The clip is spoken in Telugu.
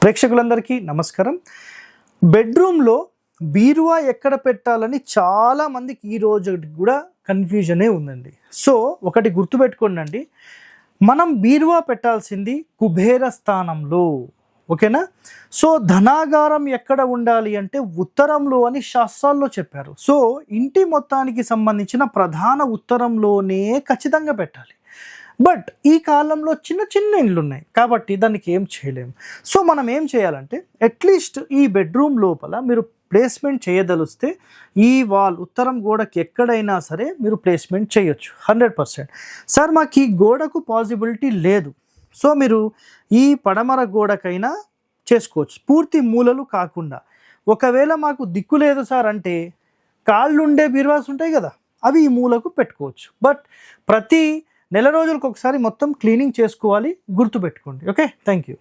ప్రేక్షకులందరికీ నమస్కారం. బెడ్రూమ్లో బీరువా ఎక్కడ పెట్టాలని చాలా మందికి ఈ రోజు కూడా కన్ఫ్యూజనే ఉందండి. సో ఒకటి గుర్తుపెట్టుకోండి, మనం బీరువా పెట్టాల్సింది కుబేర స్థానంలో, ఓకేనా? సో ధనాగారం ఎక్కడ ఉండాలి అంటే ఉత్తరంలో అని శాస్త్రాల్లో చెప్పారు. సో ఇంటి మొత్తానికి సంబంధించిన ప్రధాన ఉత్తరంలోనే ఖచ్చితంగా పెట్టాలి. బట్ ఈ కాలంలో చిన్న చిన్న ఇండ్లు ఉన్నాయి కాబట్టి దానికి ఏం చేయలేము. సో మనం ఏం చేయాలంటే అట్లీస్ట్ ఈ బెడ్రూమ్ లోపల మీరు ప్లేస్మెంట్ చేయదలిస్తే ఈ వాల్ ఉత్తరం గోడకి ఎక్కడైనా సరే మీరు ప్లేస్మెంట్ చేయొచ్చు 100%. సార్ మాకు ఈ గోడకు పాసిబిలిటీ లేదు, సో మీరు ఈ పడమర గోడకైనా చేసుకోవచ్చు, పూర్తి మూలలు కాకుండా. ఒకవేళ మాకు దిక్కు లేదు సార్ అంటే కాళ్ళు ఉండే బీరువాస్ ఉంటాయి కదా, అవి ఈ మూలకు పెట్టుకోవచ్చు. బట్ ప్రతి నెల రోజులకు ఒకసారి మొత్తం క్లీనింగ్ చేసుకోవాలి, గుర్తుపెట్టుకోండి. Okay, thank you.